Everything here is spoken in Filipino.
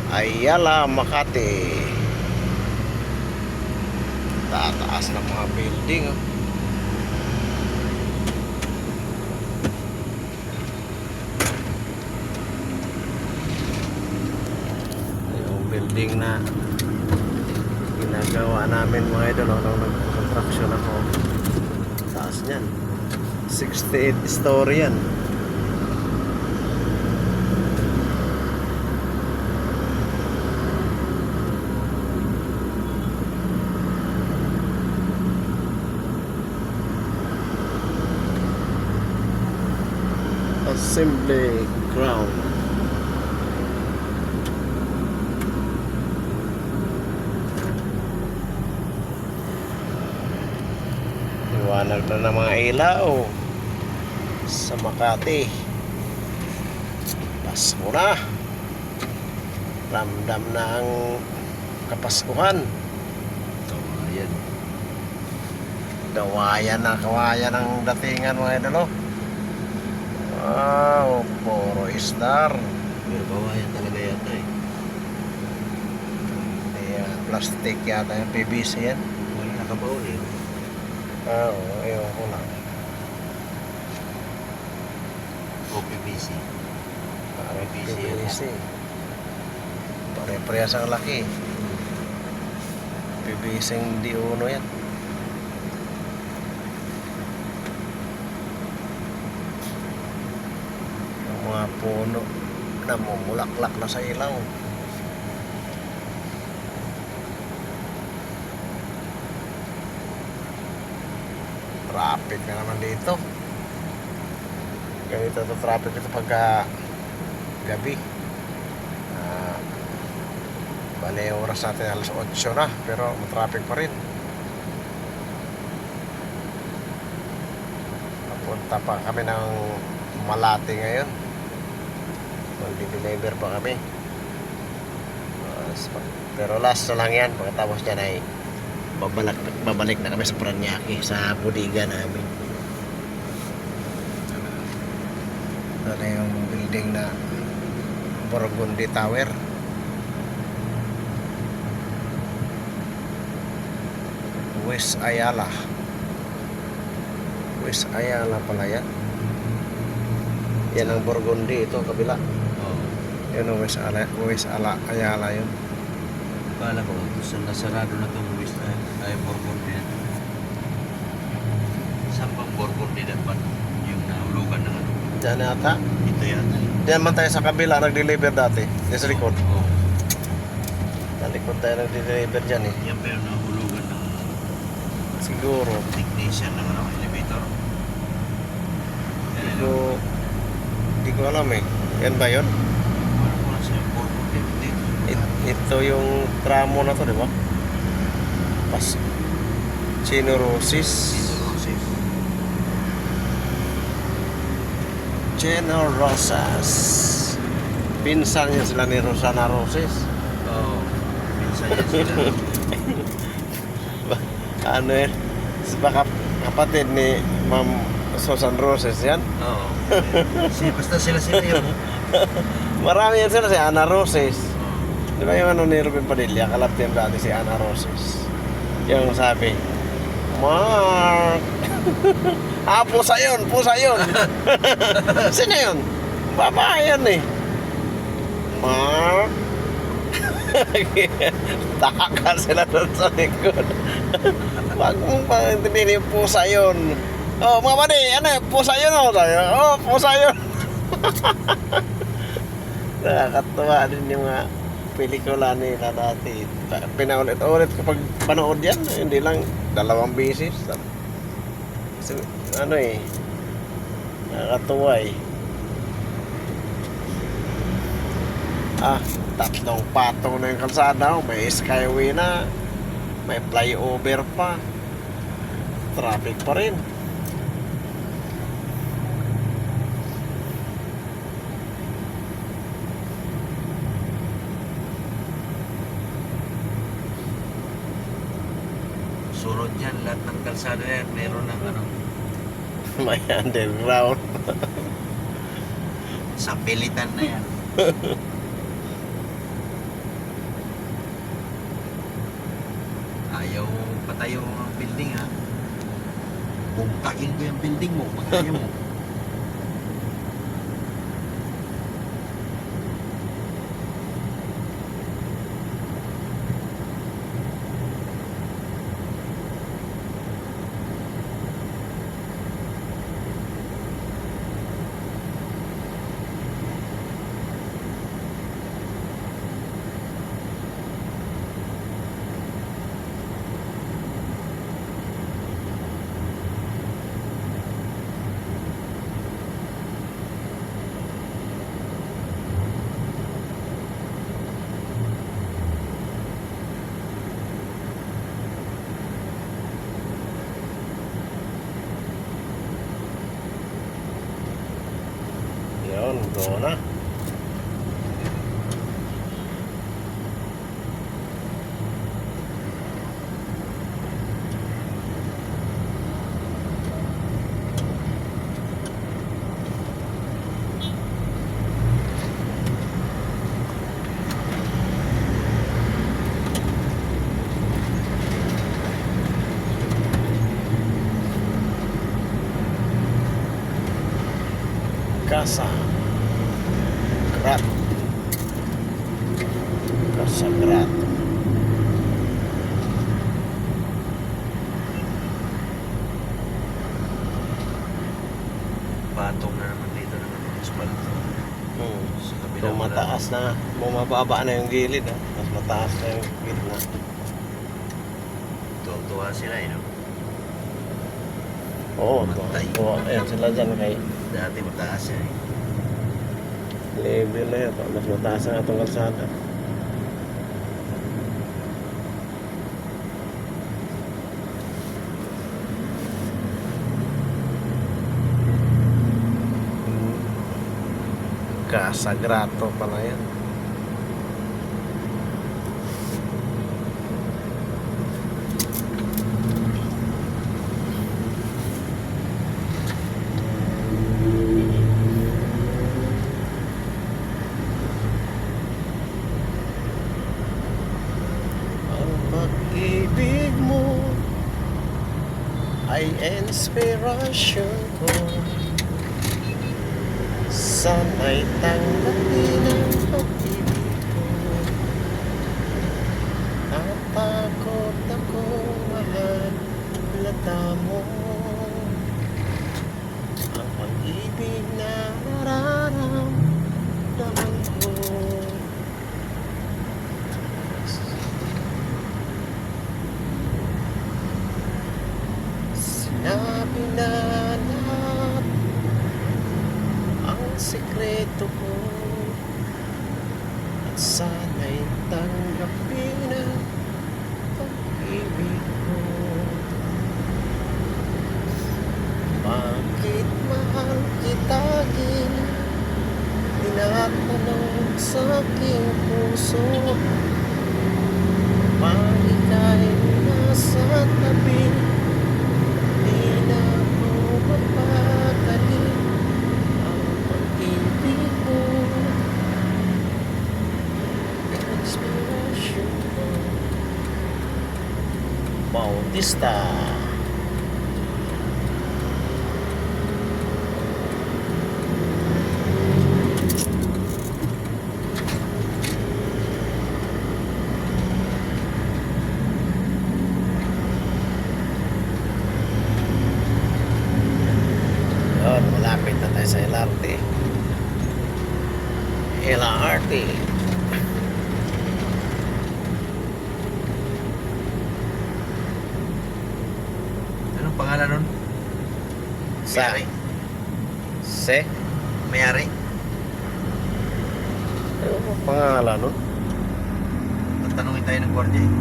Ayala, Makati. Tataas ng mga building, oh. Yung building na ginagawa namin mga idol, oh, nung nag-construction ako. Taas niyan, 68 story yan. Assembly ground. Liwanag na ng mga ilaw sa Makati. Pasko na. Ramdam na ang Kapaskuhan. Kawayan. Dawayan na, kawayan ang datingan mga idol, oh. Wow, puro star. Pero kawayan talaga yata eh. Plastic yata yung PVC yan. Wala nakabaon eh. Oo, ewan ko lang. O PVC. Parang PVC PVC. Pare-parehas ang laki. PVC yung di uno yan. Yung mga puno na mumulaklak na sa ilaw. Traffic na naman dito. Ganito to traffic ito pagka gabi. Bale oras natin alas 8 na, pero matraffic pa rin. Napunta pa kami ng Malate ngayon. Mag-deliver pa kami. Pero last na lang yan. Pagkatapos dyan ay babalik na kami sa Paranaque, sa bodega namin. Ito na yung building na Burgundy Tower. West Ayala. West Ayala pala yan. Yan ang Burgundy, ito kabila. Oo. Yan ang West Ayala yun. Kala ko, nasarado na itong West ay Burgundy na. Saan bang Burgundy dapat yung nahulugan ng ano? Diyan yata. Ito yata. Diyan man tayo sa kabila nag-deliver dati. Diyan sa likod. Oo. Sa likod tayo nag-deliver dyan eh. Yan pa yung nahulugan ng Siguro. technician ng ano, elevator. Yan Hindi ko alam eh. Yan ba yun? Wala ko lang siya Burgundy dito. Ito yung tramo na to, di ba? Chino Roses. Chino Rosas. Pinsan niya sila ni Rosana Roses. Oo. Minsan yan sila. Ano eh? Baka kapatid ni Ma'am Susan Roses yan. Oo. Basta sila yun. Marami yan sila, si Ana Roses. Di ba yung ano ni Ruben Padilla? Kalap yan dati si Ana Roses. Yung sabi, Mark! Pusa yun! Pusa yun! Sino yun? Babae yan eh. Mark! Taka sila doon sa likod. Wag mong paintindihin yung pusa yun. Oh, mga buddy, ano pusa yun oh. Oh, pusa yun. Nakakatuwa din yung mga pelikula nila dati. Pinaulit-ulit kapag panood yan. Hindi lang 2 beses. Ano eh. Nakakatuwa eh. 3 patong na yung kalsada. May skyway na. May flyover pa. Traffic pa rin. Surod yan, lahat ng kalsada yan, meron ng ano, May underground. sa pilitan na yan. Ayaw patayo ang building ha. Bumtakin ko yung building mo pag ayaw mo. Yun, go na. Casa Grato. Casa Grato. Patong na naman dito naman yung asphalt. Sa So kabilang mataas na, bumababa na yung gilid ha. Mas mataas na yung gitna. Tuwa sila no? Oo, Matay. ayan sila dyan kay Dati mataas yan eh. level na yun. Mas mataas ang atong kalsada. Casa Grato pala yan. Ang pag-ibig mo ay inspirasyon ko. Sana'y tanggapin ang pag-ibig ko. Natakot ako mahal lata mo. Ang pag-ibig na nararamdaman ko. Sinabi na lahat ang sikreto ko, at sana'y tanggapin ang pag-ibig ko. Bakit mahal kita tinatanong sa aking puso? Pag ika'y nasa tabi, di na ako mapagaling. Ang pag-ibig mo, inspirasyon ko. Bautista. Yun, malapit na tayo sa LRT. LRT. Anong pangalan nun? Sa Se? Mayari? Ano ba pangalan nun? Tatanungin tayo ng gwardiya eh.